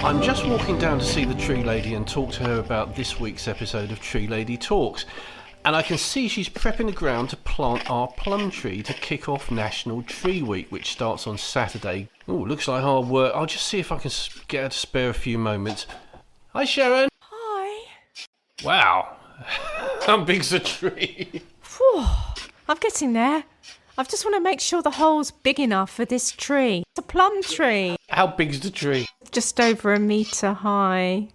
I'm just walking down to see the tree lady and talk to her about this week's episode of Tree Lady Talks. And I can see she's prepping the ground to plant our plum tree to kick off National Tree Week, which starts on Saturday. Oh, looks like hard work. I'll just see if I can get her to spare a few moments. Hi, Sharon. Hi. Wow. How big's the tree? Whew. I'm getting there. I just want to make sure the hole's big enough for this tree. It's a plum tree. How big's the tree? Just over 1 metre high.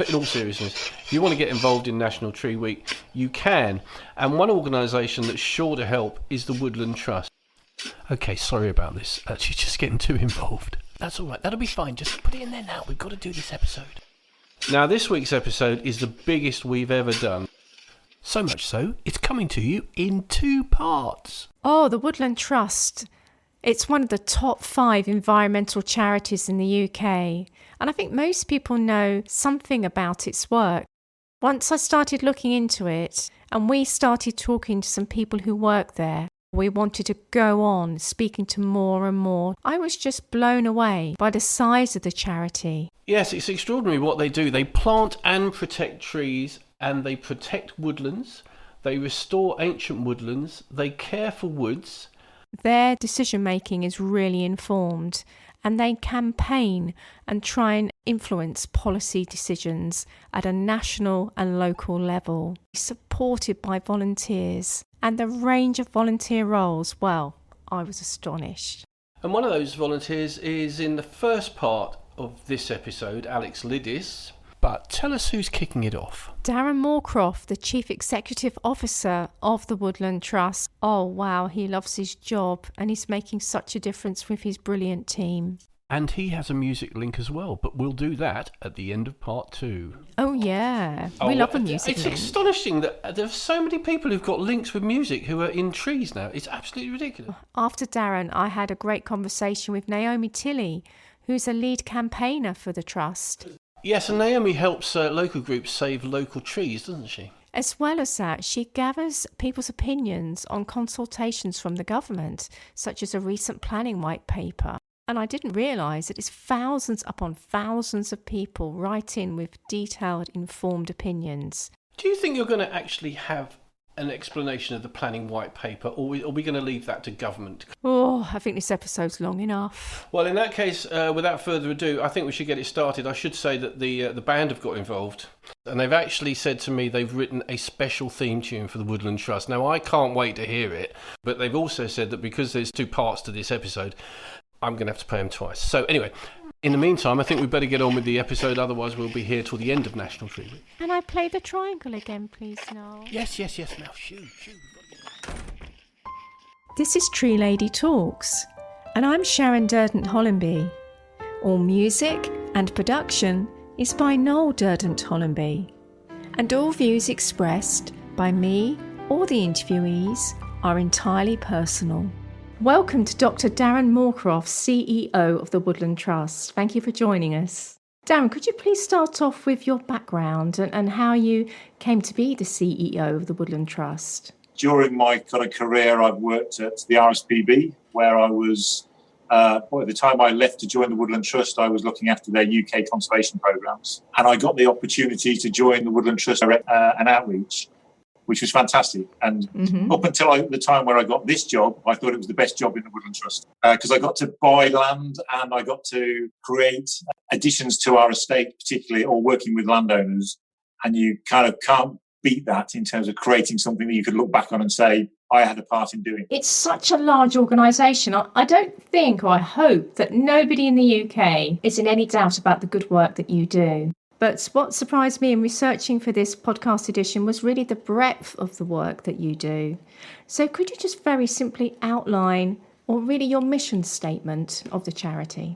In all seriousness, if you want to get involved in National Tree Week, you can. And one organisation that's sure to help is the Woodland Trust. Okay, sorry about this. She's just getting too involved. That's all right. That'll be fine. Just put it in there now. We've got to do this episode. Now, this week's episode is the biggest we've ever done. So much so, it's coming to you in 2 parts. Oh, the Woodland Trust. It's one of the top 5 environmental charities in the UK. And I think most people know something about its work. Once I started looking into it and we started talking to some people who work there, we wanted to go on speaking to more and more. I was just blown away by the size of the charity. Yes, it's extraordinary what they do. They plant and protect trees, and they protect woodlands. They restore ancient woodlands. They care for woods. Their decision making is really informed, and they campaign and try and influence policy decisions at a national and local level, supported by volunteers. And the range of volunteer roles, well, I was astonished. And one of those volunteers is in the first part of this episode, Alex Liddis. But tell us who's kicking it off. Darren Moorcroft, the Chief Executive Officer of the Woodland Trust. Oh, wow, he loves his job and he's making such a difference with his brilliant team. And he has a music link as well, but we'll do that at the end of part 2. Oh, yeah. We love a music It's link. astonishing that there's so many people who've got links with music who are in trees now. It's absolutely ridiculous. After Darren, I had a great conversation with Naomi Tilley, who's a lead campaigner for the Trust. Yes, and Naomi helps local groups save local trees, doesn't she? As well as that, she gathers people's opinions on consultations from the government, such as a recent planning white paper. And I didn't realise that it's thousands upon thousands of people write in with detailed, informed opinions. Do you think you're going to actually have an explanation of the planning white paper, or are we going to leave that to government? Oh, I think this episode's long enough. Well, in that case, without further ado, I think we should get it started. I should say that the band have got involved, and they've actually said to me they've written a special theme tune for the Woodland Trust. Now, I can't wait to hear it, but they've also said that because there's 2 parts to this episode, I'm going to have to pay them twice. So anyway, in the meantime, I think we better get on with the episode, otherwise we'll be here till the end of National Tree Week. Can I play the triangle again, please, Noel? Yes, now shoot. This is Tree Lady Talks, and I'm Sharon Durdant-Hollenby. All music and production is by Noel Durdant-Hollenby, and all views expressed by me or the interviewees are entirely personal. Welcome to Dr. Darren Moorcroft, CEO of the Woodland Trust. Thank you for joining us. Darren, could you please start off with your background and how you came to be the CEO of the Woodland Trust? During my kind of career, I've worked at the RSPB, where I was, at the time I left to join the Woodland Trust, I was looking after their UK conservation programmes. And I got the opportunity to join the Woodland Trust and outreach, which was fantastic. And up until the time where I got this job, I thought it was the best job in the Woodland Trust because I got to buy land and I got to create additions to our estate, particularly, or working with landowners. And you kind of can't beat that in terms of creating something that you could look back on and say, I had a part in doing. It's such a large organisation. I don't think, or I hope, that nobody in the UK is in any doubt about the good work that you do. But what surprised me in researching for this podcast edition was really the breadth of the work that you do. So could you just very simply outline, or really your mission statement of the charity?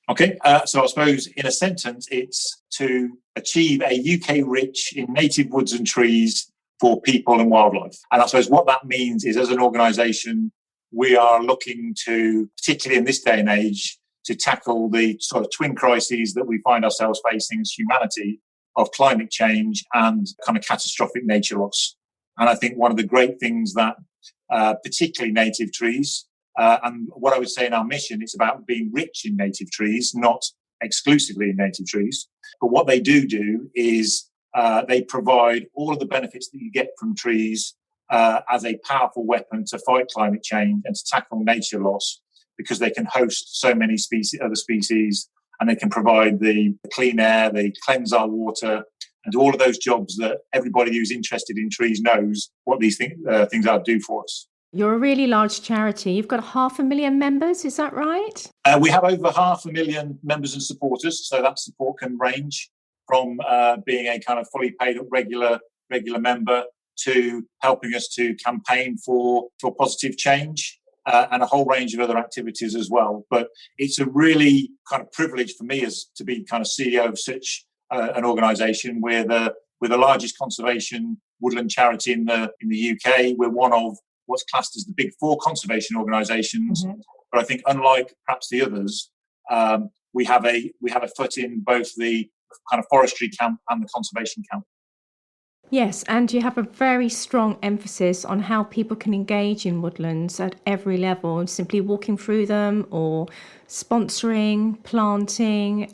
Okay, so I suppose in a sentence, it's to achieve a UK rich in native woods and trees for people and wildlife. And I suppose what that means is, as an organisation, we are looking to, particularly in this day and age, to tackle the sort of twin crises that we find ourselves facing as humanity of climate change and kind of catastrophic nature loss. And I think one of the great things that particularly native trees, and what I would say in our mission, it's about being rich in native trees, not exclusively in native trees. But what they do is they provide all of the benefits that you get from trees as a powerful weapon to fight climate change and to tackle nature loss, because they can host so many other species, and they can provide the clean air, they cleanse our water, and all of those jobs that everybody who's interested in trees knows what these things are do for us. You're a really large charity. You've got 500,000 members, is that right? We have over 500,000 members and supporters, so that support can range from being a kind of fully paid up regular member to helping us to campaign for positive change and a whole range of other activities as well. But it's a really kind of privilege for me as to be kind of CEO of such an organisation. We're the largest conservation woodland charity in the UK. We're one of what's classed as the big four conservation organisations. Mm-hmm. But I think unlike perhaps the others, we have a foot in both the kind of forestry camp and the conservation camp. Yes, and you have a very strong emphasis on how people can engage in woodlands at every level, simply walking through them or sponsoring, planting,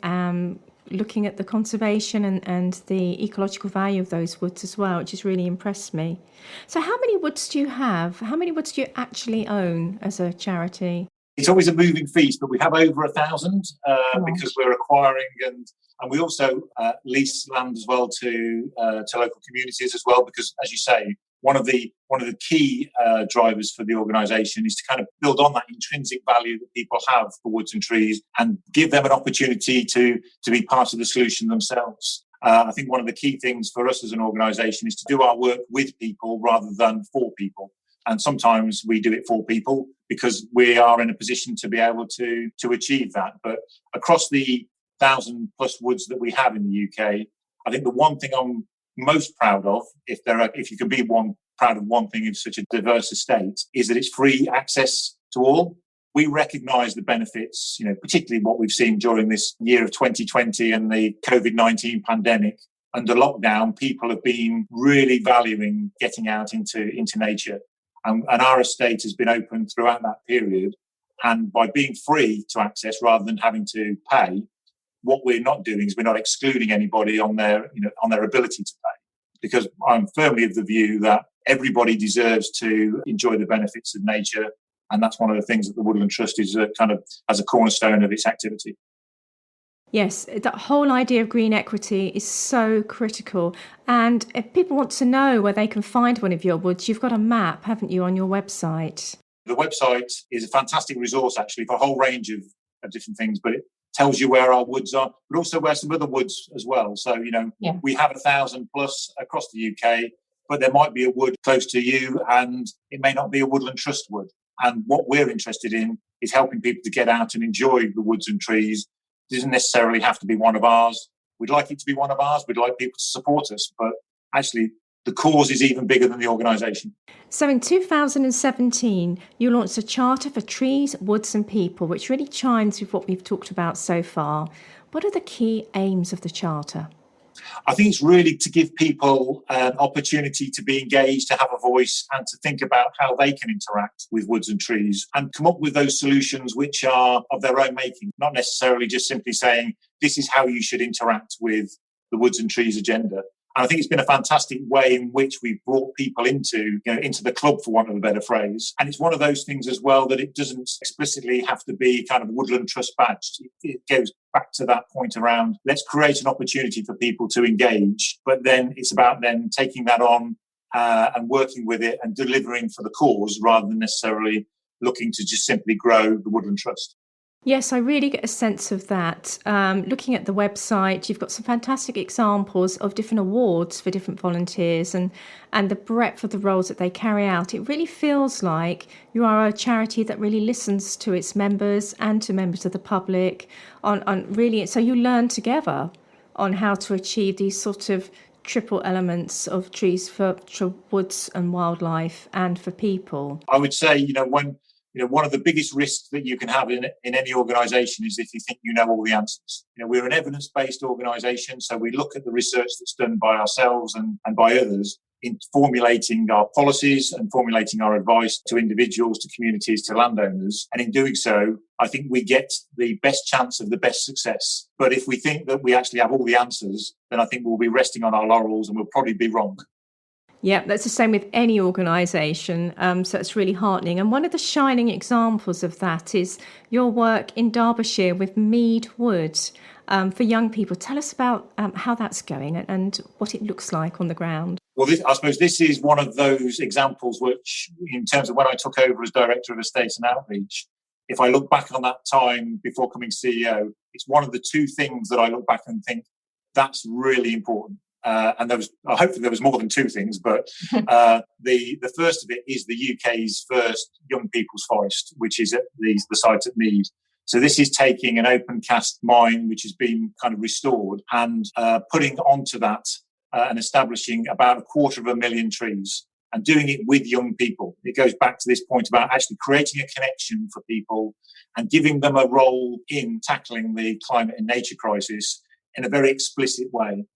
looking at the conservation and the ecological value of those woods as well, which has really impressed me. So how many woods do you have? How many woods do you actually own as a charity? It's always a moving feast, but we have over 1,000 because we're acquiring and we also lease land as well to local communities as well. Because, as you say, one of the key drivers for the organisation is to kind of build on that intrinsic value that people have for woods and trees and give them an opportunity to be part of the solution themselves. I think one of the key things for us as an organisation is to do our work with people rather than for people. And sometimes we do it for people because we are in a position to be able to achieve that. But across the 1,000 plus woods that we have in the UK, I think the one thing I'm most proud of, if you can be proud of one thing in such a diverse estate, is that it's free access to all. We recognise the benefits, particularly what we've seen during this year of 2020 and the COVID-19 pandemic. Under lockdown, people have been really valuing getting out into nature. And our estate has been open throughout that period. And by being free to access rather than having to pay, what we're not doing is we're not excluding anybody on their ability to pay. Because I'm firmly of the view that everybody deserves to enjoy the benefits of nature. And that's one of the things that the Woodland Trust is kind of as a cornerstone of its activity. Yes, that whole idea of green equity is so critical. And if people want to know where they can find one of your woods, you've got a map, haven't you, on your website? The website is a fantastic resource, actually, for a whole range of different things. But it tells you where our woods are, but also where some other woods as well. So, we have 1,000 plus across the UK, but there might be a wood close to you and it may not be a Woodland Trust wood. And what we're interested in is helping people to get out and enjoy the woods and trees. It doesn't necessarily have to be one of ours. We'd like it to be one of ours. We'd like people to support us. But actually, the cause is even bigger than the organisation. So in 2017, you launched a charter for trees, woods and people, which really chimes with what we've talked about so far. What are the key aims of the charter? I think it's really to give people an opportunity to be engaged, to have a voice and to think about how they can interact with woods and trees and come up with those solutions which are of their own making, not necessarily just simply saying, this is how you should interact with the woods and trees agenda. And I think it's been a fantastic way in which we've brought people into the club, for want of a better phrase. And it's one of those things as well that it doesn't explicitly have to be kind of Woodland Trust badged. It goes back to that point around, let's create an opportunity for people to engage, but then it's about then taking that on and working with it and delivering for the cause rather than necessarily looking to just simply grow the Woodland Trust. Yes, I really get a sense of that. Looking at the website, you've got some fantastic examples of different awards for different volunteers and the breadth of the roles that they carry out. It really feels like you are a charity that really listens to its members and to members of the public on really, so you learn together on how to achieve these sort of triple elements of trees for woods and wildlife and for people. I would say, one of the biggest risks that you can have in any organisation is if you think you know all the answers. We're an evidence-based organisation, so we look at the research that's done by ourselves and by others in formulating our policies and formulating our advice to individuals, to communities, to landowners. And in doing so, I think we get the best chance of the best success. But if we think that we actually have all the answers, then I think we'll be resting on our laurels and we'll probably be wrong. Yeah, that's the same with any organisation. So it's really heartening. And one of the shining examples of that is your work in Derbyshire with Mead Wood for young people. Tell us about how that's going and what it looks like on the ground. Well, I suppose this is one of those examples which, in terms of when I took over as Director of Estates and Outreach, if I look back on that time before coming CEO, it's one of the two things that I look back and think that's really important. And hopefully there was more than two things, but the first of it is the UK's first young people's forest, which is at the site at Mead. So this is taking an open cast mine, which has been kind of restored, and putting onto that and establishing about 250,000 trees and doing it with young people. It goes back to this point about actually creating a connection for people and giving them a role in tackling the climate and nature crisis in a very explicit way.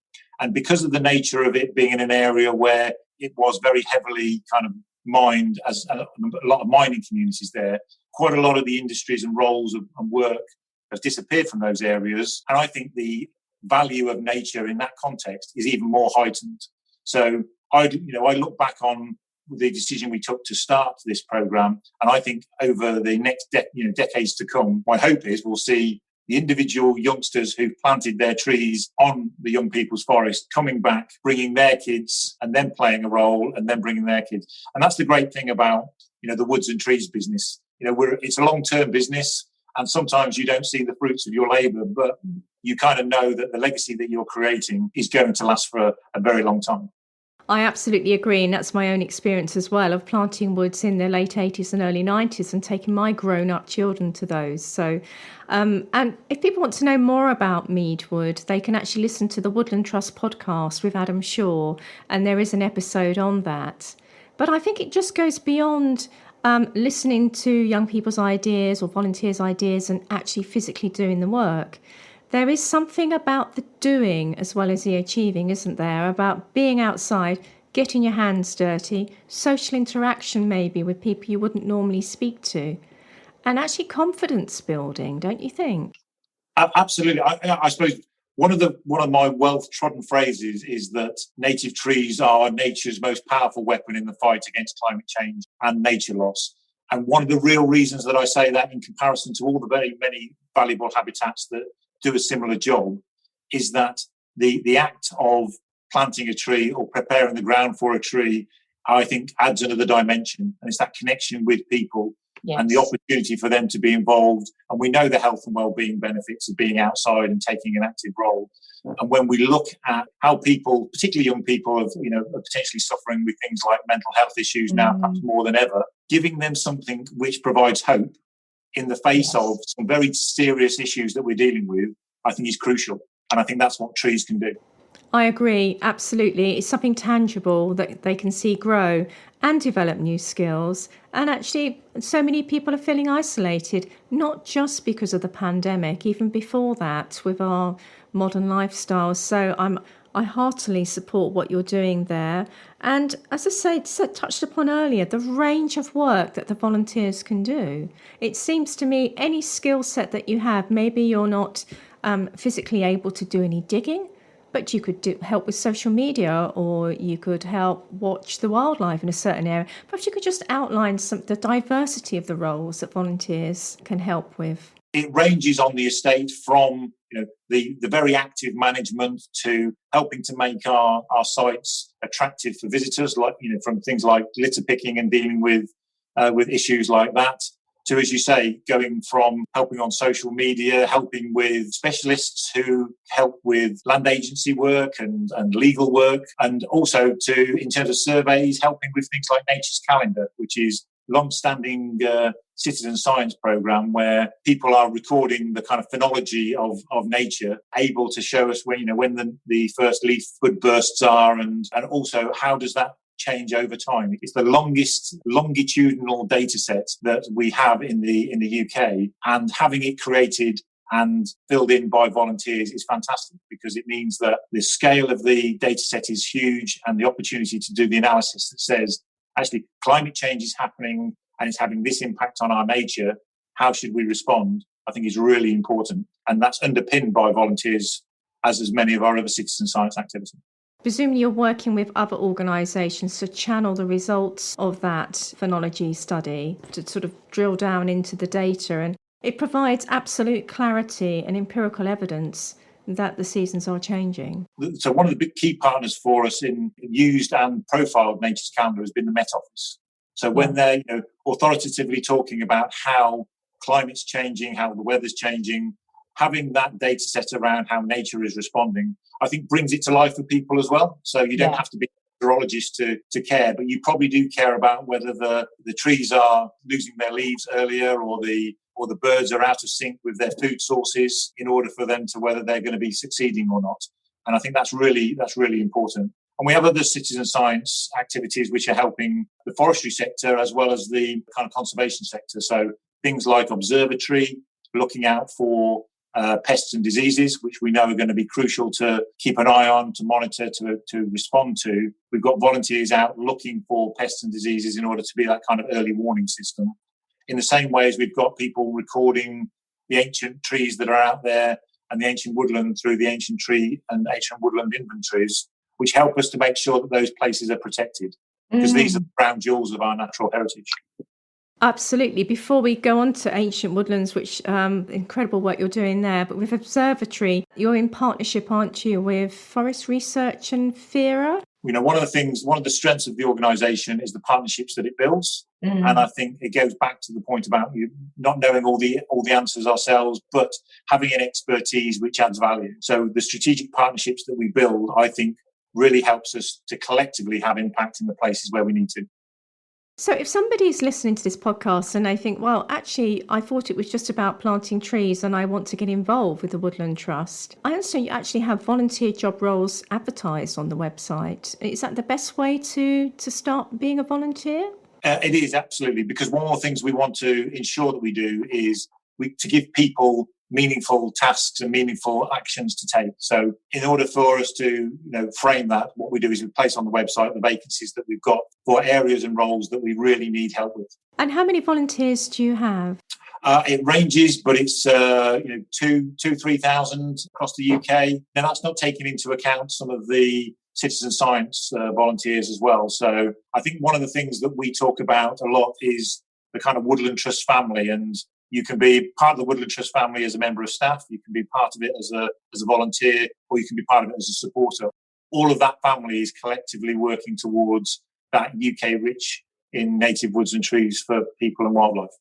And because of the nature of it being in an area where it was very heavily kind of mined, as a lot of mining communities there, quite a lot of the industries and roles and work has disappeared from those areas. And I think the value of nature in that context is even more heightened. So I look back on the decision we took to start this programme, and I think over the next decades to come, my hope is we'll see the individual youngsters who planted their trees on the young people's forest coming back, bringing their kids, and then playing a role, and then bringing their kids. And that's the great thing about the woods and trees business. It's a long-term business, and sometimes you don't see the fruits of your labour, but you kind of know that the legacy that you're creating is going to last for a very long time. I absolutely agree, and that's my own experience as well of planting woods in the late 80s and early 90s and taking my grown-up children to those. So, and if people want to know more about Mead Wood, they can actually listen to the Woodland Trust podcast with Adam Shaw, and there is an episode on that. But I think it just goes beyond listening to young people's ideas or volunteers' ideas and actually physically doing the work. There is something about the doing as well as the achieving, isn't there? About being outside, getting your hands dirty, social interaction maybe with people you wouldn't normally speak to, and actually confidence building, don't you think? Absolutely. I suppose one of my well-trodden phrases is that native trees are nature's most powerful weapon in the fight against climate change and nature loss. And one of the real reasons that I say that in comparison to all the very many valuable habitats that do a similar job is that the act of planting a tree or preparing the ground for a tree, I think adds another dimension. And it's that connection with people. Yes. And the opportunity for them to be involved. And we know the health and well-being benefits of being outside and taking an active role. And when we look at how people, particularly young people, are potentially suffering with things like mental health issues now, perhaps more than ever, giving them something which provides hope in the face of some very serious issues that we're dealing with, I think is crucial. And I think that's what trees can do. I agree, absolutely. It's something tangible that they can see grow and develop new skills. And actually, so many people are feeling isolated, not just because of the pandemic, even before that, with our modern lifestyles. So I heartily support what you're doing there. And as I touched upon earlier, the range of work that the volunteers can do. It seems to me any skill set that you have, maybe you're not physically able to do any digging, but you could help with social media, or you could help watch the wildlife in a certain area. Perhaps you could just outline the diversity of the roles that volunteers can help with. It ranges on the estate from the very active management to helping to make our sites attractive for visitors, like from things like litter picking and dealing with issues like that, to, as you say, going from helping on social media, helping with specialists who help with land agency work and legal work, and also to, in terms of surveys, helping with things like Nature's Calendar, which is long-standing citizen science program where people are recording the kind of phenology of nature, able to show us when the first leaf bud bursts are, and also how does that change over time. It's the longest longitudinal data set that we have in the UK, and having it created and filled in by volunteers is fantastic, because it means that the scale of the data set is huge, and the opportunity to do the analysis that says, actually, climate change is happening and it's having this impact on our nature. How should we respond? I think is really important. And that's underpinned by volunteers, as is many of our other citizen science activities. Presumably you're working with other organisations to channel the results of that phenology study to sort of drill down into the data, and it provides absolute clarity and empirical evidence that the seasons are changing. So one of the big key partners for us in used and profiled Nature's Calendar has been the Met Office. So when they're authoritatively talking about how climate's changing, how the weather's changing, having that data set around how nature is responding, I think brings it to life for people as well. So you don't have to be a meteorologist to care, but you probably do care about whether the trees are losing their leaves earlier, or the birds are out of sync with their food sources, in order for them to whether they're going to be succeeding or not. And I think that's really important. And we have other citizen science activities which are helping the forestry sector as well as the kind of conservation sector. So things like observatory, looking out for pests and diseases, which we know are going to be crucial to keep an eye on, to monitor, to respond to. We've got volunteers out looking for pests and diseases in order to be that kind of early warning system. In the same way as we've got people recording the ancient trees that are out there and the ancient woodland through the ancient tree and ancient woodland inventories, which help us to make sure that those places are protected, because these are the crown jewels of our natural heritage. Absolutely. Before we go on to ancient woodlands, which incredible work you're doing there, but with observatory, you're in partnership, aren't you, with Forest Research and FERA? One of the strengths of the organisation is the partnerships that it builds. And I think it goes back to the point about you not knowing all the answers ourselves, but having an expertise which adds value. So the strategic partnerships that we build, I think, really helps us to collectively have impact in the places where we need to. So if somebody's listening to this podcast and they think, well, actually, I thought it was just about planting trees and I want to get involved with the Woodland Trust, I understand you actually have volunteer job roles advertised on the website. Is that the best way to start being a volunteer? It is, absolutely, because one of the things we want to ensure that we do is to give people meaningful tasks and meaningful actions to take. So in order for us to frame that, what we do is we place on the website the vacancies that we've got for areas and roles that we really need help with. And how many volunteers do you have? It ranges, but it's 2,000-3,000 across the UK. Now that's not taking into account some of the citizen science volunteers as well. So I think one of the things that we talk about a lot is the kind of Woodland Trust family, and you can be part of the Woodland Trust family as a member of staff, you can be part of it as a volunteer, or you can be part of it as a supporter. All of that family is collectively working towards that UK rich in native woods and trees for people and wildlife.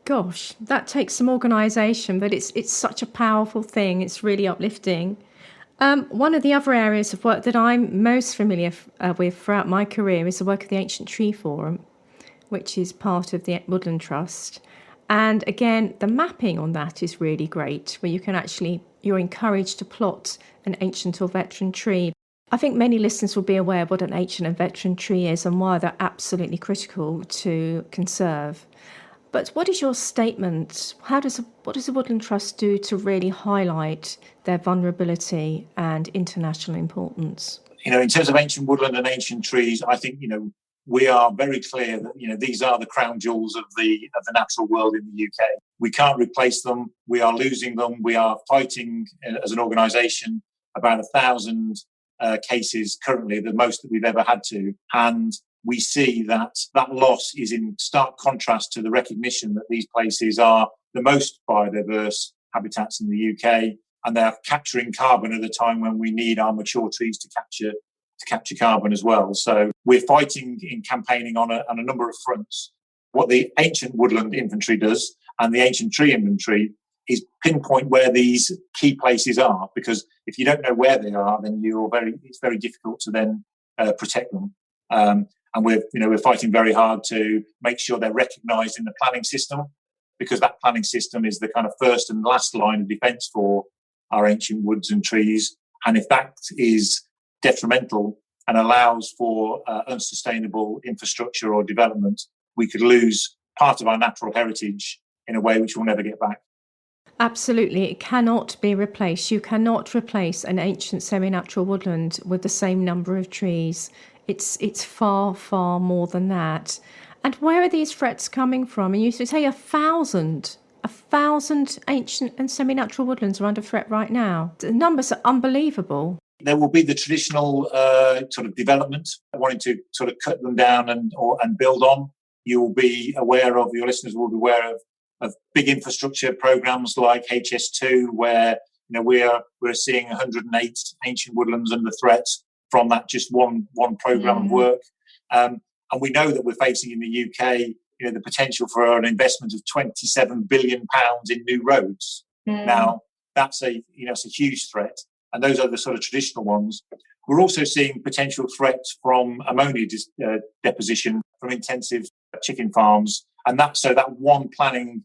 Gosh, that takes some organisation, but it's such a powerful thing. It's really uplifting. One of the other areas of work that I'm most familiar with throughout my career is the work of the Ancient Tree Forum, which is part of the Woodland Trust. And again, the mapping on that is really great, where you're encouraged to plot an ancient or veteran tree. I think many listeners will be aware of what an ancient and veteran tree is and why they're absolutely critical to conserve. But what is your statement? What does the Woodland Trust do to really highlight their vulnerability and international importance? In terms of ancient woodland and ancient trees, I think, we are very clear that, these are the crown jewels of the natural world in the UK. We can't replace them. We are losing them. We are fighting as an organisation about 1,000 cases currently, the most that we've ever had to. And we see that loss is in stark contrast to the recognition that these places are the most biodiverse habitats in the UK, and they are capturing carbon at a time when we need our mature trees to capture carbon as well. So we're fighting in campaigning on a number of fronts. What the ancient woodland inventory does and the ancient tree inventory is pinpoint where these key places are, because if you don't know where they are, then it's very difficult to then protect them. And we're fighting very hard to make sure they're recognised in the planning system, because that planning system is the kind of first and last line of defence for our ancient woods and trees. And if that is detrimental and allows for unsustainable infrastructure or development, we could lose part of our natural heritage in a way which we'll never get back. Absolutely, it cannot be replaced. You cannot replace an ancient semi-natural woodland with the same number of trees. It's far, far more than that. And where are these threats coming from? And you say 1,000 ancient and semi-natural woodlands are under threat right now. The numbers are unbelievable. There will be the traditional sort of development, wanting to sort of cut them down and build on. You'll be aware of, your listeners will be aware of big infrastructure programs like HS2, where we're seeing 108 ancient woodlands under threat from that just one program of work. And we know that we're facing in the UK, the potential for an investment of £27 billion in new roads. Now, that's it's a huge threat. And those are the sort of traditional ones. We're also seeing potential threats from ammonia deposition from intensive chicken farms. And that one planning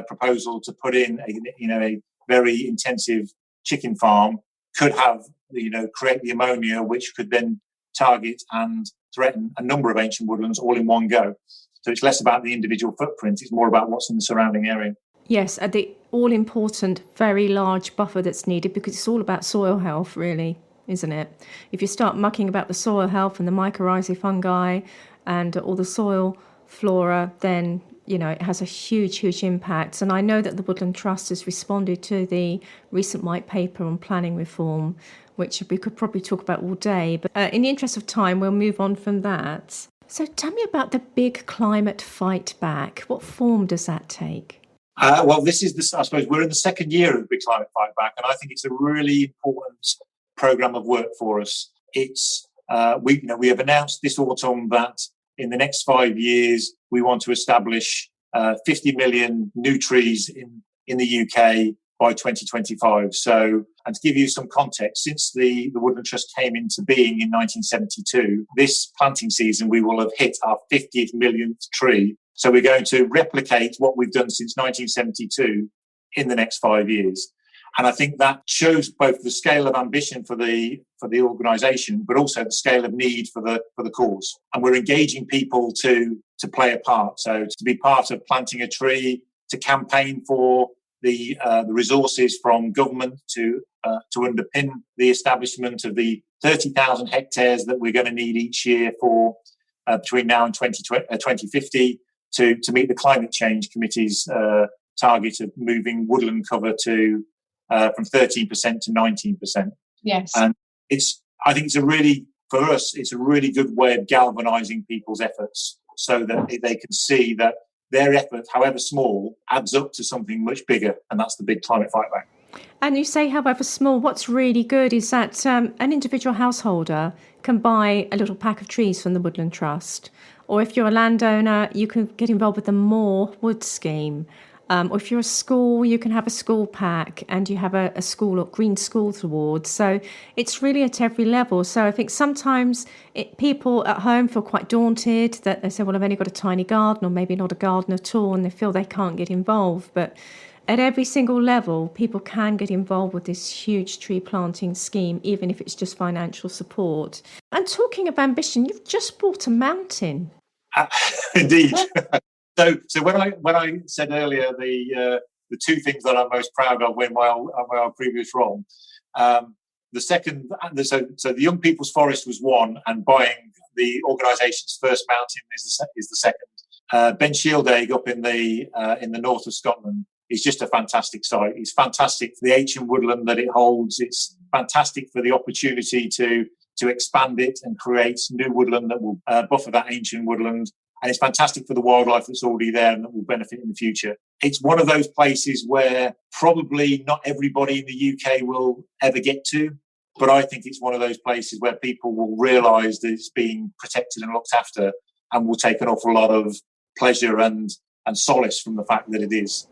proposal to put in a very intensive chicken farm could have, create the ammonia, which could then target and threaten a number of ancient woodlands all in one go. So it's less about the individual footprint, it's more about what's in the surrounding area. Yes, and the all-important, very large buffer that's needed, because it's all about soil health, really, isn't it? If you start mucking about the soil health and the mycorrhizae fungi and all the soil flora, then, it has a huge, huge impact. And I know that the Woodland Trust has responded to the recent white paper on planning reform, which we could probably talk about all day. But in the interest of time, we'll move on from that. So tell me about the big climate fight back. What form does that take? Well, I suppose we're in the second year of the Big Climate Fight Back, and I think it's a really important programme of work for us. It's we have announced this autumn that in the next 5 years we want to establish 50 million new trees in the UK by 2025. So, and to give you some context, since the Woodland Trust came into being in 1972, this planting season we will have hit our 50th millionth tree. So we're going to replicate what we've done since 1972 in the next 5 years. And I think that shows both the scale of ambition for the organisation, but also the scale of need for the cause. And we're engaging people to play a part. So to be part of planting a tree, to campaign for the resources from government to underpin the establishment of the 30,000 hectares that we're going to need each year for between now and 2050. To meet the Climate Change Committee's target of moving woodland cover to from 13% to 19%. Yes. And I think it's a really good way of galvanising people's efforts so that they can see that their effort, however small, adds up to something much bigger, and that's the Big Climate Fight Back. And you say, however small, what's really good is that an individual householder can buy a little pack of trees from the Woodland Trust. Or if you're a landowner, you can get involved with the More Wood scheme. Or if you're a school, you can have a school pack and you have a school or Green Schools Award. So it's really at every level. So I think sometimes people at home feel quite daunted that they say, well, I've only got a tiny garden or maybe not a garden at all, and they feel they can't get involved. But at every single level, people can get involved with this huge tree planting scheme, even if it's just financial support. And talking of ambition, you've just bought a mountain. Indeed. So when I said earlier the two things that I'm most proud of in my previous role, the second, so the Young People's Forest was one, and buying the organisation's first mountain is the second. Ben Shieldaig up in the north of Scotland is just a fantastic site. It's fantastic for the ancient woodland that it holds. It's fantastic for the opportunity to expand it and create new woodland that will buffer that ancient woodland. And it's fantastic for the wildlife that's already there and that will benefit in the future. It's one of those places where probably not everybody in the UK will ever get to, but I think it's one of those places where people will realise that it's being protected and looked after, and will take an awful lot of pleasure and solace from the fact that it is.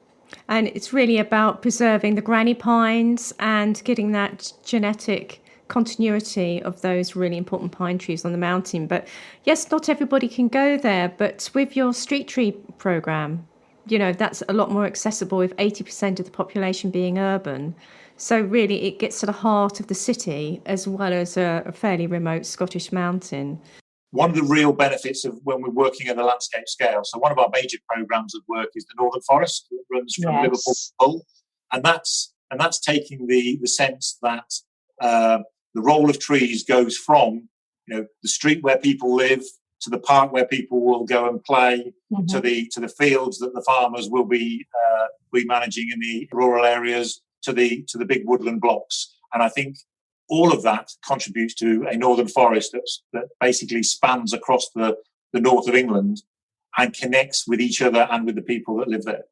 And it's really about preserving the granny pines and getting that genetic continuity of those really important pine trees on the mountain. But yes, not everybody can go there, but with your street tree programme, that's a lot more accessible, with 80% of the population being urban. So really it gets to the heart of the city as well as a fairly remote Scottish mountain. One of the real benefits of when we're working at a landscape scale, so one of our major programmes of work is the Northern Forest that runs from Liverpool to Hull. and that's taking the sense that the role of trees goes from the street where people live to the park where people will go and play, to the fields that the farmers will be managing in the rural areas, to the big woodland blocks. And I think all of that contributes to a northern forest that basically spans across the north of England and connects with each other and with the people that live there.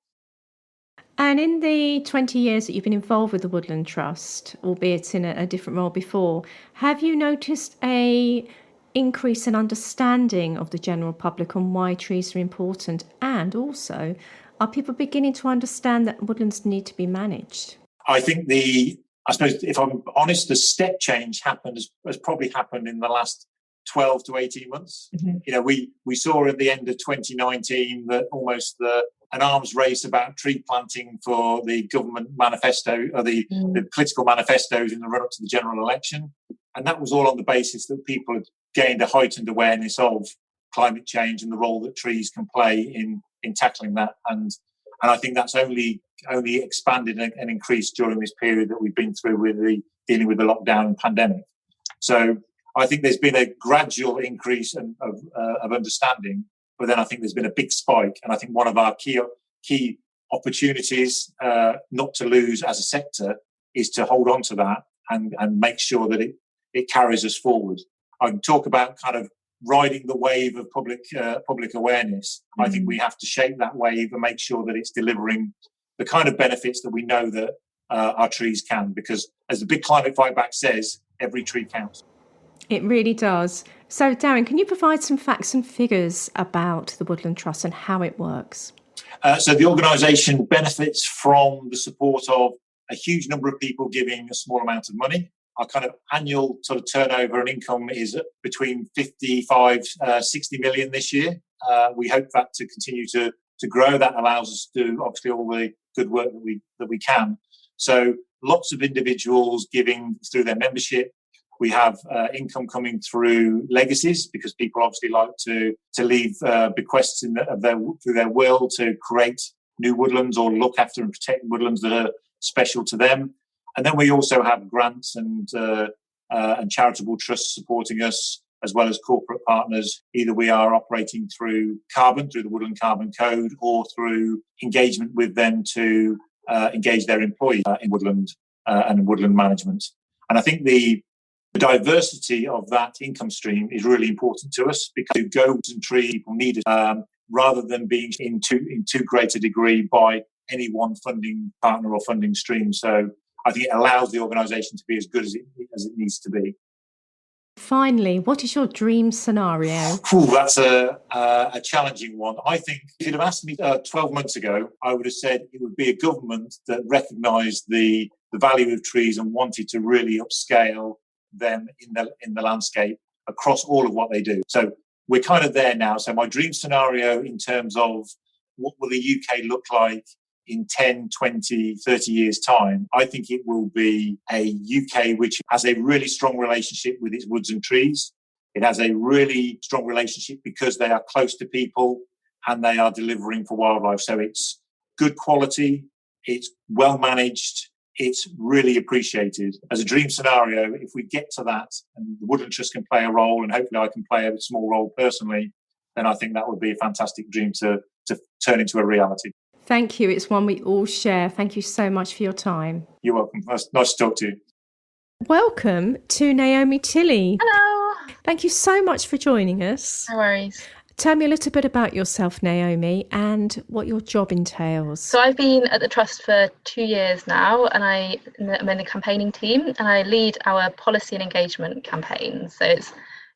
And in the 20 years that you've been involved with the Woodland Trust, albeit in a different role before, have you noticed a increase in understanding of the general public on why trees are important? And also, are people beginning to understand that woodlands need to be managed? I think I suppose, if I'm honest, the step change has probably happened in the last 12 to 18 months. We saw at the end of 2019 that almost an arms race about tree planting for the government manifesto, or the political manifestos in the run-up to the general election. And that was all on the basis that people had gained a heightened awareness of climate change and the role that trees can play in tackling that. And I think that's only expanded and increased during this period that we've been through with dealing with the lockdown and pandemic. So I think there's been a gradual increase of understanding, but then I think there's been a big spike. And I think one of our key opportunities not to lose as a sector is to hold on to that and make sure that it carries us forward. I can talk about kind of riding the wave of public awareness. I think we have to shape that wave and make sure that it's delivering the kind of benefits that we know that our trees can, because as the big climate fight back says, every tree counts. It really does. So, Darren, can you provide some facts and figures about the Woodland Trust and how it works? So the organisation benefits from the support of a huge number of people giving a small amount of money. Our kind of annual sort of turnover and income is between 55, 60 million this year. We hope that to continue to grow. That allows us to do obviously all the good work that we can. So lots of individuals giving through their membership. We have income coming through legacies, because people obviously like to leave bequests through their will to create new woodlands or look after and protect woodlands that are special to them. And then we also have grants and charitable trusts supporting us, as well as corporate partners. Either we are operating through the Woodland Carbon Code, or through engagement with them to engage their employees in woodland and woodland management. And I think the diversity of that income stream is really important to us, because goats and tree people need it, rather than being in too great a degree by any one funding partner or funding stream. So I think it allows the organisation to be as good as it needs to be. Finally, what is your dream scenario? That's a challenging one. I think if you'd have asked me 12 months ago, I would have said it would be a government that recognised the value of trees and wanted to really upscale them in the landscape across all of what they do. So we're kind of there now. So my dream scenario in terms of what will the UK look like in 10, 20, 30 years' time, I think it will be a UK which has a really strong relationship with its woods and trees. It has a really strong relationship because they are close to people and they are delivering for wildlife. So it's good quality, it's well managed, it's really appreciated. As a dream scenario, if we get to that and the Woodland Trust can play a role, and hopefully I can play a small role personally, then I think that would be a fantastic dream to turn into a reality. Thank you. It's one we all share. Thank you so much for your time. You're welcome. Nice to talk to you. Welcome to Naomi Tilley. Hello. Thank you so much for joining us. No worries. Tell me a little bit about yourself, Naomi, and what your job entails. So I've been at the Trust for 2 years now, and I'm in the campaigning team, and I lead our policy and engagement campaigns. So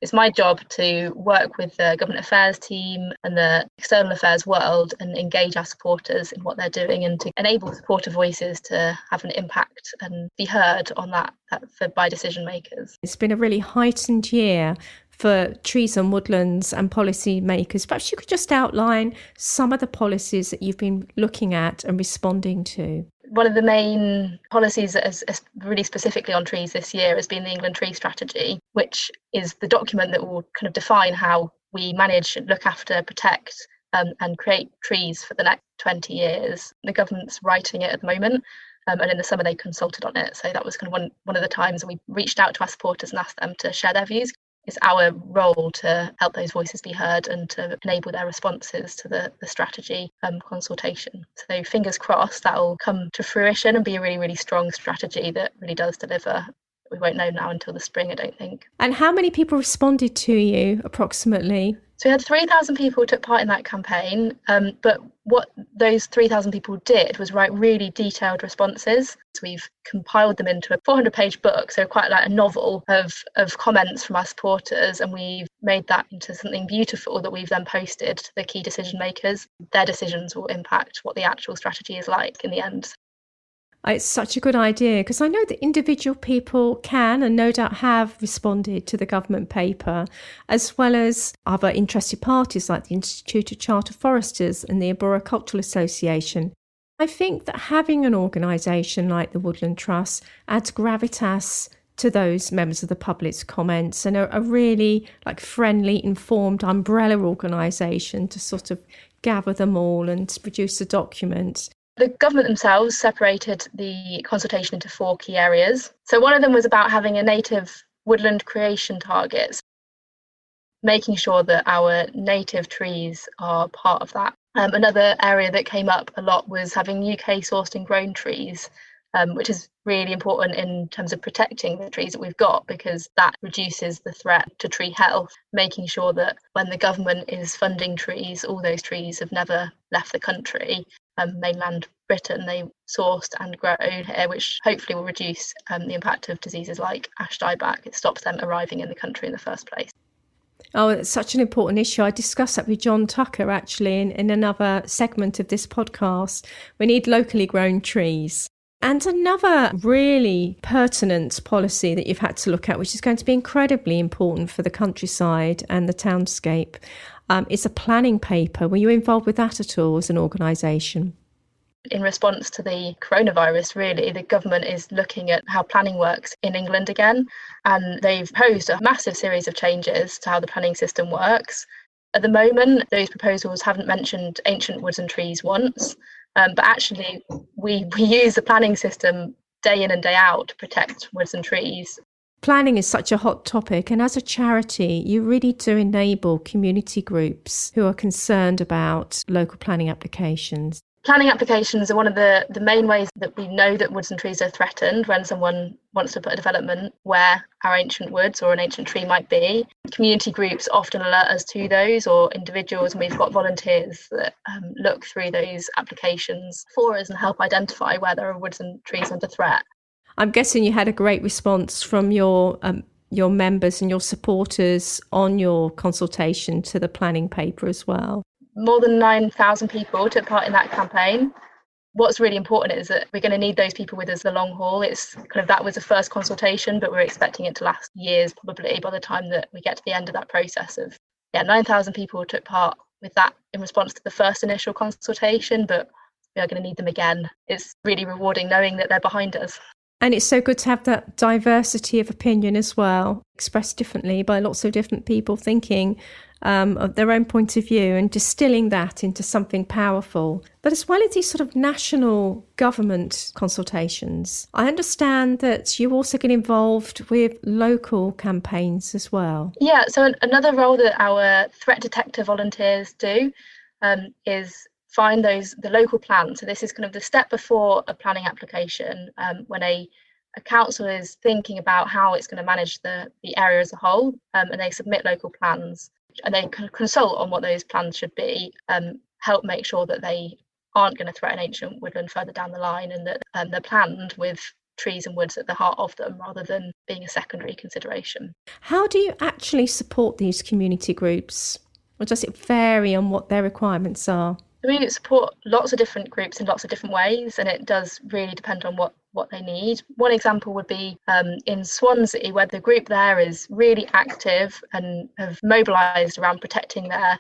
it's my job to work with the government affairs team and the external affairs world and engage our supporters in what they're doing, and to enable supporter voices to have an impact and be heard on that by decision makers. It's been a really heightened year for trees and woodlands and policy makers. Perhaps you could just outline some of the policies that you've been looking at and responding to. One of the main policies that is really specifically on trees this year has been the England Tree Strategy, which is the document that will kind of define how we manage, look after, protect and create trees for the next 20 years. The government's writing it at the moment, and in the summer they consulted on it. So that was kind of one of the times we reached out to our supporters and asked them to share their views. It's our role to help those voices be heard and to enable their responses to the strategy consultation. So fingers crossed that will come to fruition and be a really, really strong strategy that really does deliver. We won't know now until the spring, I don't think. And how many people responded to you approximately? So we had 3,000 people who took part in that campaign, but what those 3,000 people did was write really detailed responses. So we've compiled them into a 400-page book, so quite like a novel of comments from our supporters, and we've made that into something beautiful that we've then posted to the key decision makers. Their decisions will impact what the actual strategy is like in the end. It's such a good idea, because I know that individual people can and no doubt have responded to the government paper, as well as other interested parties like the Institute of Charter Foresters and the Arboricultural Association. I think that having an organisation like the Woodland Trust adds gravitas to those members of the public's comments and a really friendly, informed umbrella organisation to sort of gather them all and produce a document. The government themselves separated the consultation into 4 key areas. So one of them was about having a native woodland creation target, making sure that our native trees are part of that. Another area that came up a lot was having UK sourced and grown trees, which is really important in terms of protecting the trees that we've got, because that reduces the threat to tree health, making sure that when the government is funding trees, all those trees have never left the country. Mainland Britain, they sourced and grown here, which hopefully will reduce the impact of diseases like ash dieback. It stops them arriving in the country in the first place. Oh, it's such an important issue. I discussed that with John Tucker actually in another segment of this podcast. We need locally grown trees. And another really pertinent policy that you've had to look at, which is going to be incredibly important for the countryside and the townscape, is a planning paper. Were you involved with that at all as an organisation? In response to the coronavirus, really, the government is looking at how planning works in England again, and they've proposed a massive series of changes to how the planning system works. At the moment, those proposals haven't mentioned ancient woods and trees once, but actually we use the planning system day in and day out to protect woods and trees. Planning is such a hot topic, and as a charity, you really do enable community groups who are concerned about local planning applications. Planning applications are one of the main ways that we know that woods and trees are threatened when someone wants to put a development where our ancient woods or an ancient tree might be. Community groups often alert us to those, or individuals, and we've got volunteers that look through those applications for us and help identify where there are woods and trees under threat. I'm guessing you had a great response from your members and your supporters on your consultation to the planning paper as well. More than 9,000 people took part in that campaign. What's really important is that we're going to need those people with us the long haul. It's kind of, that was the first consultation, but we're expecting it to last years probably by the time that we get to the end of that process. 9,000 people took part with that in response to the first initial consultation, but we are going to need them again. It's really rewarding knowing that they're behind us. And it's so good to have that diversity of opinion as well, expressed differently by lots of different people thinking of their own point of view and distilling that into something powerful. But as well as these sort of national government consultations, I understand that you also get involved with local campaigns as well. Yeah, so another role that our threat detector volunteers do is find the local plans. So this is kind of the step before a planning application, when a council is thinking about how it's going to manage the area as a whole, and they submit local plans and they can consult on what those plans should be, help make sure that they aren't going to threaten ancient woodland further down the line, and that they're planned with trees and woods at the heart of them rather than being a secondary consideration. How do you actually support these community groups? Or does it vary on what their requirements are? We support lots of different groups in lots of different ways, and it does really depend on what they need. One example would be in Swansea, where the group there is really active and have mobilised around protecting their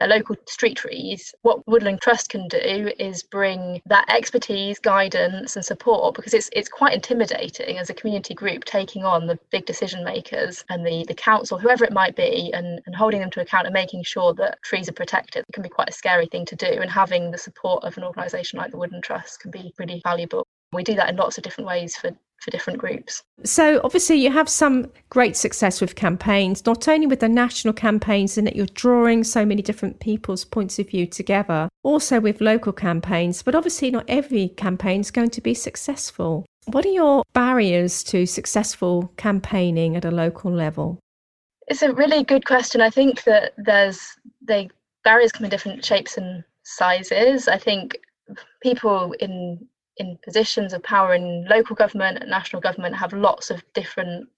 local street trees. What Woodland Trust can do is bring that expertise, guidance and support, because it's quite intimidating as a community group taking on the big decision makers and the council, whoever it might be, and holding them to account and making sure that trees are protected. It can be quite a scary thing to do, and having the support of an organisation like the Woodland Trust can be really valuable. We do that in lots of different ways for different groups. So obviously you have some great success with campaigns, not only with the national campaigns in that you're drawing so many different people's points of view together, also with local campaigns, but obviously not every campaign is going to be successful. What are your barriers to successful campaigning at a local level? It's a really good question. I think that the barriers come in different shapes and sizes. I think people in positions of power in local government and national government have lots of different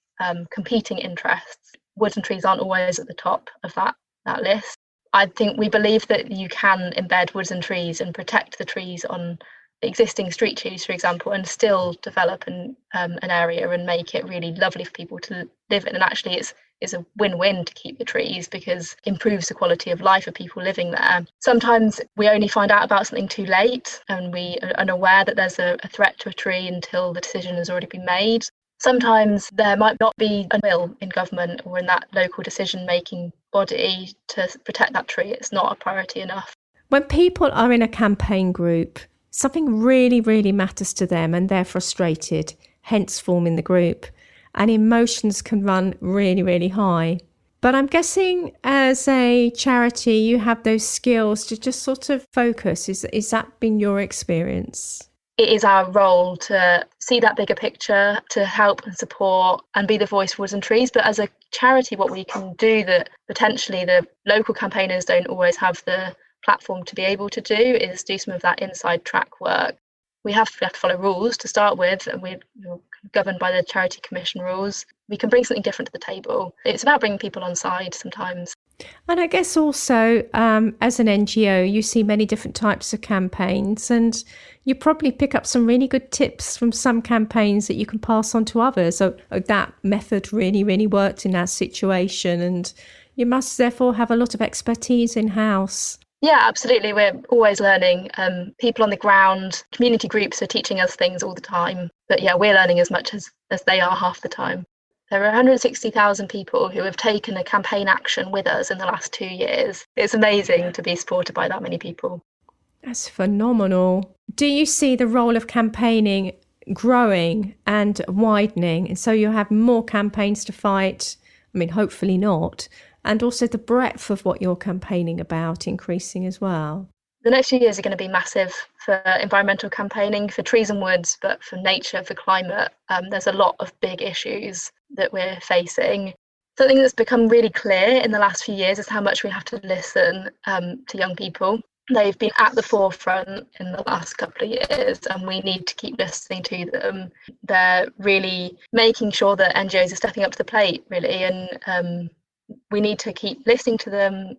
competing interests. Woods and trees aren't always at the top of that list. I think we believe that you can embed woods and trees and protect the trees on existing street trees, for example, and still develop an area and make it really lovely for people to live in. And actually it's a win-win to keep the trees because it improves the quality of life of people living there. Sometimes we only find out about something too late and we are unaware that there's a threat to a tree until the decision has already been made. Sometimes there might not be a will in government or in that local decision-making body to protect that tree. It's not a priority enough. When people are in a campaign group, something really, really matters to them and they're frustrated, hence forming the group. And emotions can run really, really high. But I'm guessing as a charity, you have those skills to just sort of focus. Is that been your experience? It is our role to see that bigger picture, to help and support and be the voice for woods and trees. But as a charity, what we can do that potentially the local campaigners don't always have the platform to be able to do is do some of that inside track work. We have to follow rules to start with, and we're governed by the Charity Commission rules. We can bring something different to the table. It's about bringing people on side sometimes. And I guess also as an NGO, you see many different types of campaigns, and you probably pick up some really good tips from some campaigns that you can pass on to others. So that method really, really worked in that situation, and you must therefore have a lot of expertise in-house. Yeah, absolutely. We're always learning. People on the ground, community groups are teaching us things all the time. But yeah, we're learning as much as they are half the time. There are 160,000 people who have taken a campaign action with us in the last 2 years. It's amazing to be supported by that many people. That's phenomenal. Do you see the role of campaigning growing and widening? And so you'll have more campaigns to fight? I mean, hopefully not. And also the breadth of what you're campaigning about increasing as well. The next few years are going to be massive for environmental campaigning, for trees and woods, but for nature, for climate. There's a lot of big issues that we're facing. Something that's become really clear in the last few years is how much we have to listen to young people. They've been at the forefront in the last couple of years, and we need to keep listening to them. They're really making sure that NGOs are stepping up to the plate, really, and we need to keep listening to them,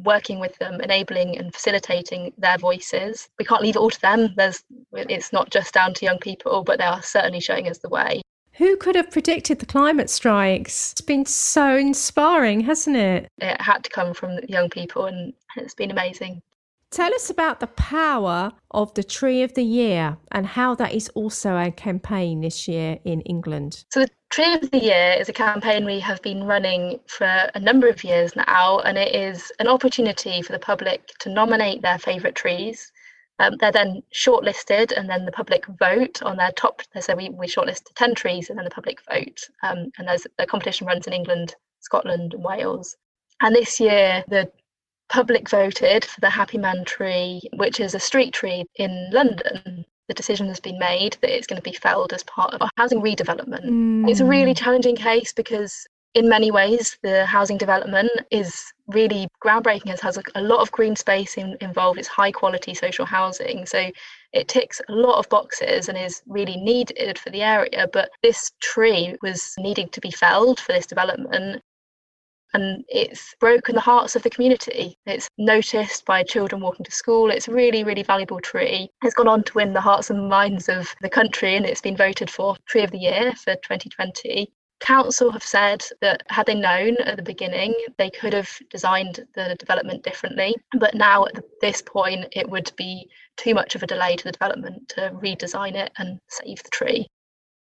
working with them, enabling and facilitating their voices. We can't leave it all to them. It's not just down to young people, but they are certainly showing us the way. Who could have predicted the climate strikes? It's been so inspiring, hasn't it? It had to come from young people, and it's been amazing. Tell us about the power of the Tree of the Year and how that is also a campaign this year in England. So the Tree of the Year is a campaign we have been running for a number of years now, and it is an opportunity for the public to nominate their favourite trees. They're then shortlisted, and then the public vote on their top. So we shortlist 10 trees, and then the public vote. And the competition runs in England, Scotland, and Wales. And this year, the public voted for the Happy Man tree, which is a street tree in London. The decision has been made that it's going to be felled as part of a housing redevelopment. It's a really challenging case because in many ways the housing development is really groundbreaking. It has a lot of green space involved. It's high quality social housing, so it ticks a lot of boxes and is really needed for the area. But this tree was needing to be felled for this development, and it's broken the hearts of the community. It's noticed by children walking to school. It's a really, really valuable tree. It's gone on to win the hearts and minds of the country, and it's been voted for Tree of the Year for 2020. Council have said that had they known at the beginning, they could have designed the development differently. But now at this point, it would be too much of a delay to the development to redesign it and save the tree.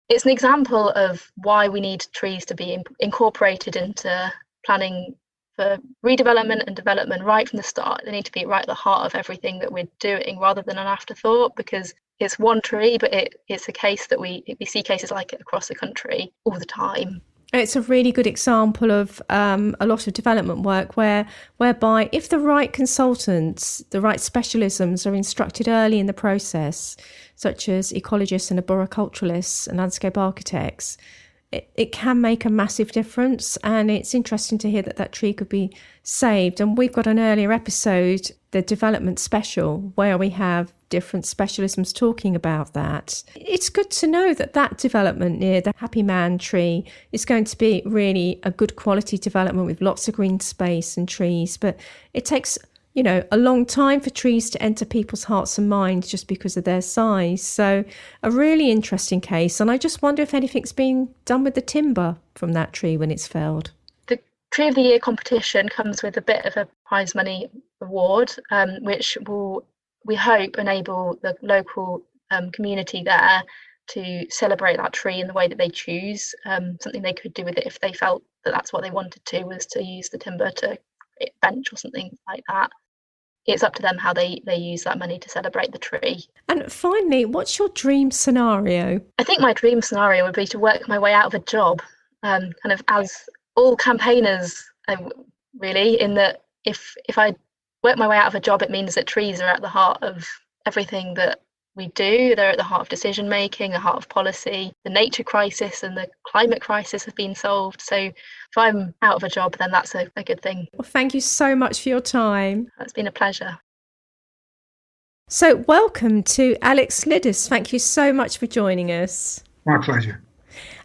It's an example of why we need trees to be incorporated into planning for redevelopment and development right from the start. They need to be right at the heart of everything that we're doing rather than an afterthought, because it's one tree, but it's a case that we see cases like it across the country all the time. It's a really good example of a lot of development work whereby if the right consultants, the right specialisms are instructed early in the process, such as ecologists and arboriculturalists and landscape architects, it can make a massive difference. And it's interesting to hear that tree could be saved. And we've got an earlier episode, the development special, where we have different specialisms talking about that. It's good to know that development near the Happy Man tree is going to be really a good quality development with lots of green space and trees. But it takes, a long time for trees to enter people's hearts and minds just because of their size. So a really interesting case. And I just wonder if anything's being done with the timber from that tree when it's felled. The Tree of the Year competition comes with a bit of a prize money award, which will, we hope, enable the local community there to celebrate that tree in the way that they choose. Something they could do with it if they felt that that's what they wanted to, was to use the timber to create a bench or something like that. It's up to them how they use that money to celebrate the tree. And finally, what's your dream scenario? I think my dream scenario would be to work my way out of a job, kind of as all campaigners, really, in that if I work my way out of a job, it means that trees are at the heart of everything that we do. They're at the heart of decision making, the heart of policy. The nature crisis and the climate crisis have been solved. So if I'm out of a job, then that's a good thing. Well, thank you so much for your time. It's been a pleasure. So welcome to Alex Lidis. Thank you so much for joining us. My pleasure.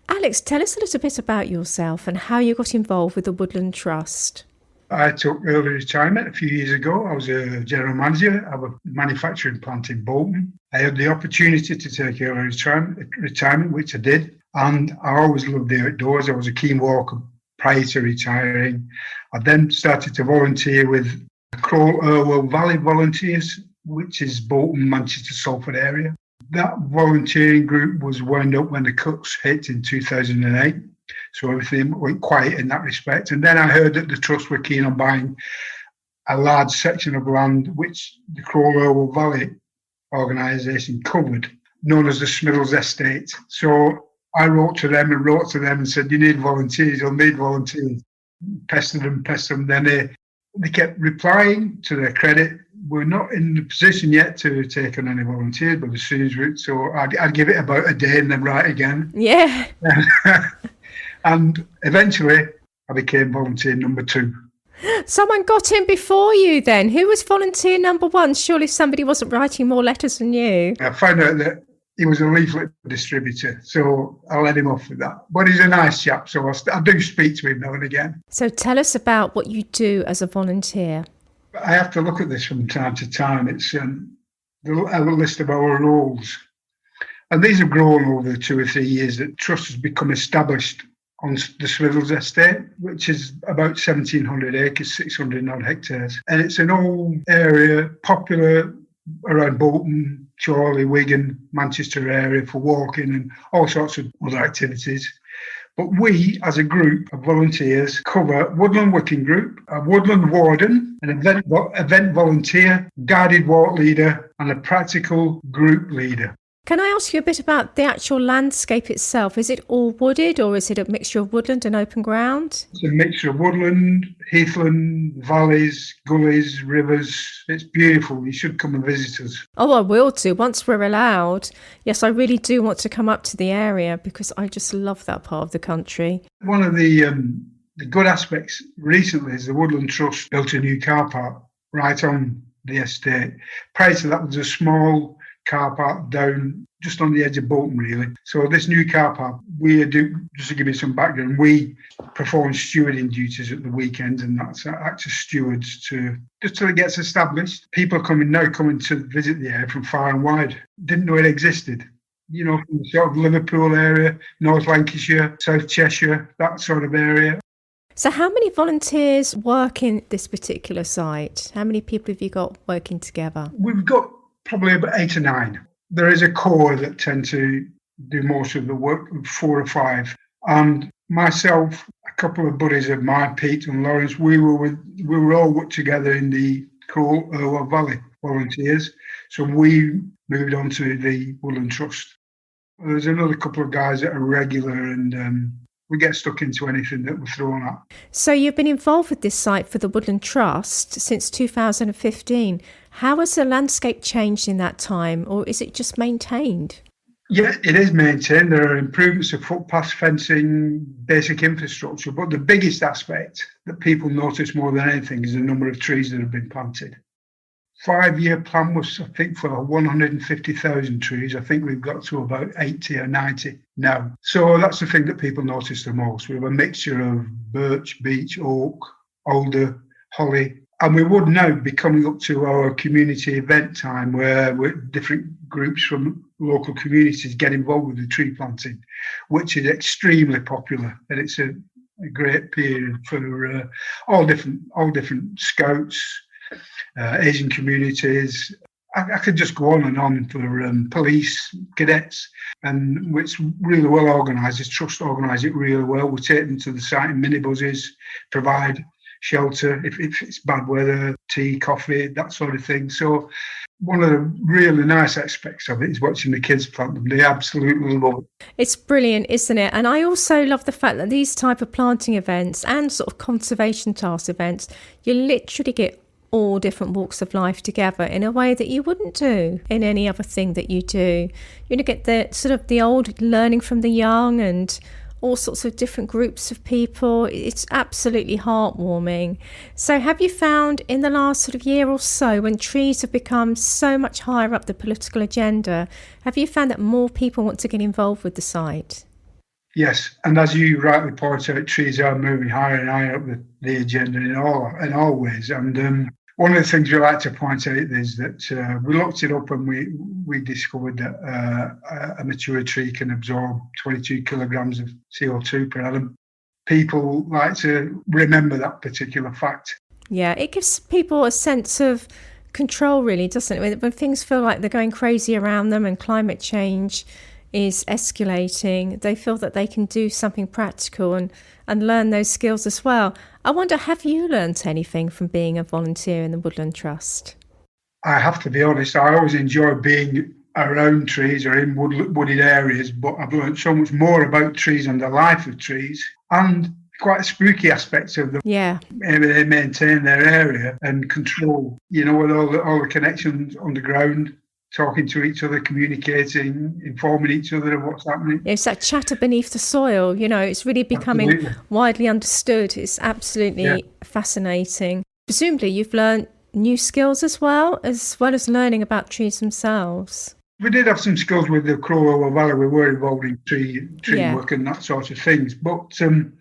Alex, tell us a little bit about yourself and how you got involved with the Woodland Trust. I took early retirement a few years ago. I was a general manager of a manufacturing plant in Bolton. I had the opportunity to take early retirement, which I did. And I always loved the outdoors. I was a keen walker prior to retiring. I then started to volunteer with the Crowell Valley Volunteers, which is Bolton, Manchester, Salford area. That volunteering group was wound up when the cuts hit in 2008. So everything went quiet in that respect. And then I heard that the Trust were keen on buying a large section of land which the Crowell Valley organisation covered, known as the Smithers Estate. So I wrote to them and said, you need volunteers, you'll need volunteers. Pestered them. Then they kept replying. To their credit, we're not in the position yet to take on any volunteers, but as soon as I'd give it about a day and then write again. Yeah. And eventually I became volunteer number 2. Someone got in before you then. Who was volunteer number 1? Surely somebody wasn't writing more letters than you. I found out that he was a leaflet distributor, so I let him off with that. But he's a nice chap, so I do speak to him now and again. So tell us about what you do as a volunteer. I have to look at this from time to time. It's a list of our roles. And these have grown over the 2 or 3 years that Trust has become established on the Smithers Estate, which is about 1,700 acres, 600 odd hectares. And it's an old area, popular around Bolton, Chorley, Wigan, Manchester area for walking and all sorts of other activities. But we, as a group of volunteers, cover Woodland Wicking Group, a woodland warden, an event volunteer, guided walk leader, and a practical group leader. Can I ask you a bit about the actual landscape itself? Is it all wooded, or is it a mixture of woodland and open ground? It's a mixture of woodland, heathland, valleys, gullies, rivers. It's beautiful. You should come and visit us. Oh, I will do, once we're allowed. Yes, I really do want to come up to the area because I just love that part of the country. One of the good aspects recently is the Woodland Trust built a new car park right on the estate. Prior to that was a small car park down just on the edge of Bolton, really. So this new car park, we do, just to give you some background, we perform stewarding duties at the weekends, and that's act as stewards just till it gets established. People are coming to visit the area from far and wide. Didn't know it existed. You know, from the sort of Liverpool area, North Lancashire, South Cheshire, that sort of area. So how many volunteers work in this particular site? How many people have you got working together? We've got probably about 8 or 9. There is a core that tend to do most of the work, 4 or 5. And myself, a couple of buddies of mine, Pete and Lawrence, we were all worked together in the Crowell Valley volunteers. So we moved on to the Woodland Trust. There's another couple of guys that are regular, and we get stuck into anything that we're thrown at. So you've been involved with this site for the Woodland Trust since 2015. How has the landscape changed in that time, or is it just maintained? Yeah, it is maintained. There are improvements of footpaths, fencing, basic infrastructure, but the biggest aspect that people notice more than anything is the number of trees that have been planted. 5-year plan was, I think, for 150,000 trees. I think we've got to about 80 or 90 now. So that's the thing that people notice the most. We have a mixture of birch, beech, oak, alder, holly. And we would now be coming up to our community event time where different groups from local communities get involved with the tree planting, which is extremely popular. And it's a great period for all different scouts, Asian communities. I could just go on and on for police, cadets, and it's really well organised. This trust organise it really well. We take them to the site in minibuses, provide shelter if it's bad weather, tea, coffee, that sort of thing. So one of the really nice aspects of it is watching the kids plant them. They absolutely love it. It's brilliant, isn't it? And I also love the fact that these type of planting events and sort of conservation task events, you literally get all different walks of life together in a way that you wouldn't do in any other thing that you do. You get the sort of the old learning from the young and all sorts of different groups of people. It's absolutely heartwarming. So have you found in the last sort of year or so, when trees have become so much higher up the political agenda, have you found that more people want to get involved with the site? Yes, and as you rightly point out, trees are moving higher and higher up the agenda in all ways. And one of the things we like to point out is that we looked it up and we discovered that a mature tree can absorb 22 kilograms of CO2 per annum. People like to remember that particular fact. Yeah, it gives people a sense of control, really, doesn't it? When things feel like they're going crazy around them and climate change is escalating, they feel that they can do something practical and learn those skills as well. I wonder, have you learnt anything from being a volunteer in the Woodland Trust? I have to be honest, I always enjoy being around trees or in wooded areas, but I've learnt so much more about trees and the life of trees and quite a spooky aspects of them. Yeah. Maybe they maintain their area and control, with all the connections underground, talking to each other, communicating, informing each other of what's happening. It's that chatter beneath the soil, it's really becoming Absolutely. Widely understood. It's absolutely fascinating. Presumably you've learned new skills as well as learning about trees themselves. We did have some skills with the Crowell Valley. We were involved in tree work and that sort of things. But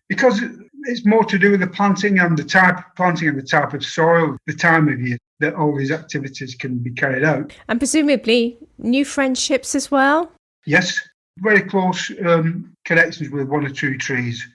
because it's more to do with the planting and the type of planting and the type of soil, the time of year that all these activities can be carried out. And presumably new friendships as well? Yes, very close connections with one or two trees.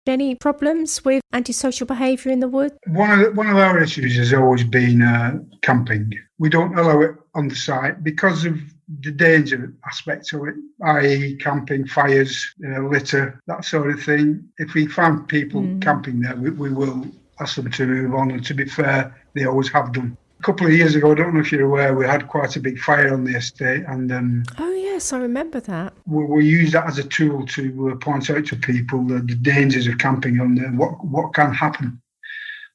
Any problems with antisocial behaviour in the wood? One of our issues has always been camping. We don't allow it on the site because of the danger aspect of it, i.e. camping, fires, litter, that sort of thing. If we find people camping there, we will ask them to move on, and to be fair, they always have done. A couple of years ago, I don't know if you're aware, we had quite a big fire on the estate, and oh yes, I remember that. We use that as a tool to point out to people the dangers of camping on there, what can happen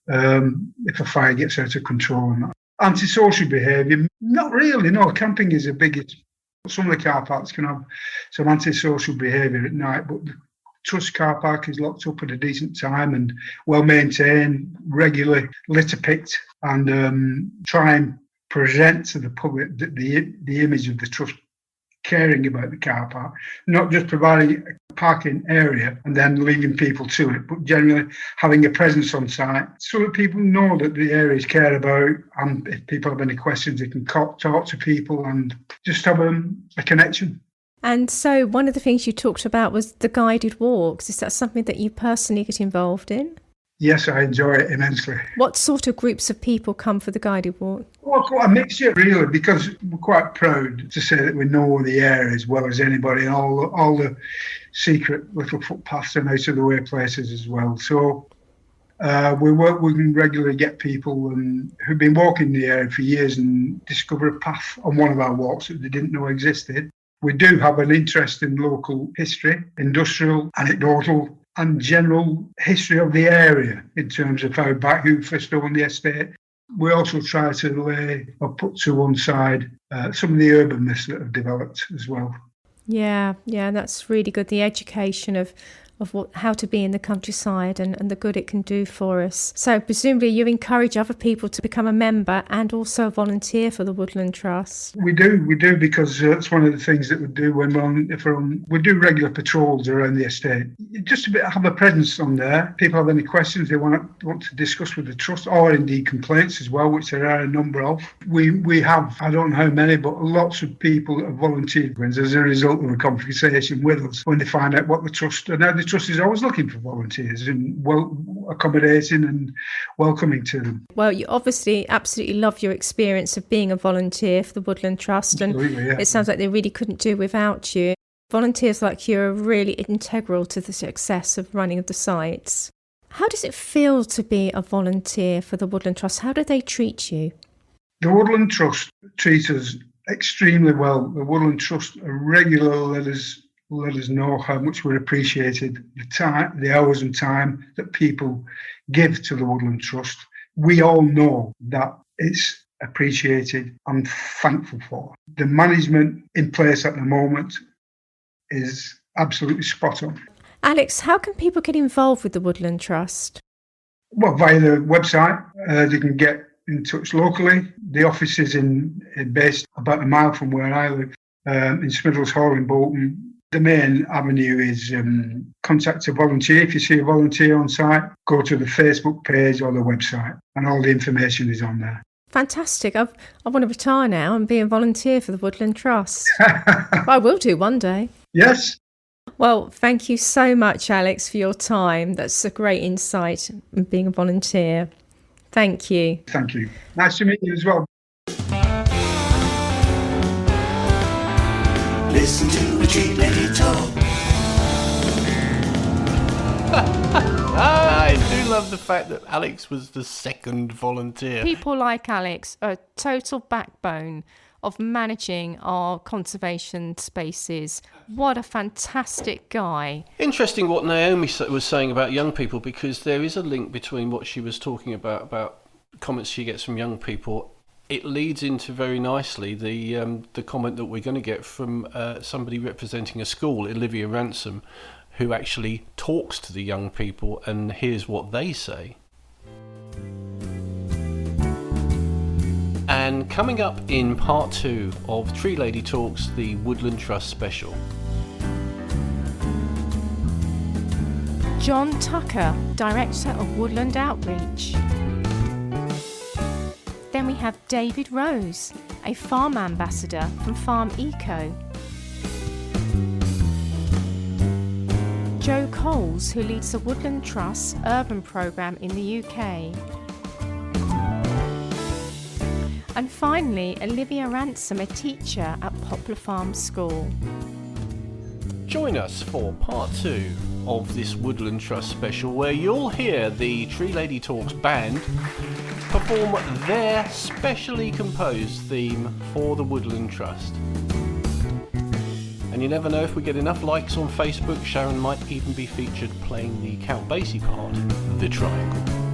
if a fire gets out of control. And that. Antisocial behaviour, not really, no. Camping is the biggest. Some of the car parks can have some antisocial behaviour at night, but the Trust car park is locked up at a decent time and well maintained, regularly litter picked, and try and present to the public the image of the Trust caring about the car park, not just providing a parking area and then leaving people to it, but generally having a presence on site so that people know that the area is cared about, and if people have any questions, they can talk to people and just have a connection. And so one of the things you talked about was the guided walks. Is that something that you personally get involved in? Yes, I enjoy it immensely. What sort of groups of people come for the guided walk? Well, quite a mixture, really, because we're quite proud to say that we know the area as well as anybody, and all the secret little footpaths and out of the way places as well. So We can regularly get people who've been walking the area for years and discover a path on one of our walks that they didn't know existed. We do have an interest in local history, industrial, anecdotal, and general history of the area in terms of who first owned the estate. We also try to lay or put to one side some of the urban myths that have developed as well. Yeah, that's really good. The education of how to be in the countryside and the good it can do for us. So presumably you encourage other people to become a member and also volunteer for the Woodland Trust. We do because that's one of the things that we do we do regular patrols around the estate. Just to have a presence on there. People have any questions they want to discuss with the trust, or indeed complaints as well, which there are a number of. We have, I don't know how many, but lots of people have volunteered as a result of a conversation with us when they find out what the trust and how the Trust is always looking for volunteers and accommodating and welcoming to them. Well, you obviously absolutely love your experience of being a volunteer for the Woodland Trust, and It sounds like they really couldn't do without you. Volunteers like you are really integral to the success of running of the sites. How does it feel to be a volunteer for the Woodland Trust? How do they treat you? The Woodland Trust treats us extremely well. The Woodland Trust regularly let us know how much we're appreciated, the hours and time that people give to the Woodland Trust. We all know that it's appreciated and thankful for. The management in place at the moment is absolutely spot on. Alex, how can people get involved with the Woodland Trust? Well, via the website, they can get in touch locally. The office is based about a mile from where I live, in Smithills Hall in Bolton. The main avenue is contact a volunteer. If you see a volunteer on site, go to the Facebook page or the website, and all the information is on there. Fantastic. I want to retire now and be a volunteer for the Woodland Trust. I will do one day. Yes. Well, thank you so much, Alex, for your time. That's a great insight in being a volunteer. Thank you. Thank you. Nice to meet you as well. Listen to a tree lady talk. I do love the fact that Alex was the second volunteer. People like Alex are a total backbone of managing our conservation spaces. What a fantastic guy. Interesting what Naomi was saying about young people, because there is a link between what she was talking about comments she gets from young people. It leads into very nicely the comment that we're going to get from somebody representing a school, Olivia Ransom, who actually talks to the young people and hears what they say. And coming up in part 2 of Tree Lady Talks, the Woodland Trust special. John Tucker, Director of Woodland Outreach. Then we have David Rose, a farm ambassador from Farm Eco. Joe Coles, who leads the Woodland Trust urban programme in the UK. And finally, Olivia Ransom, a teacher at Poplar Farm School. Join us for part 2 of this Woodland Trust special, where you'll hear the Tree Lady Talks band perform their specially composed theme for the Woodland Trust. And you never know, if we get enough likes on Facebook, Sharon might even be featured playing the Count Basie part, the Triangle.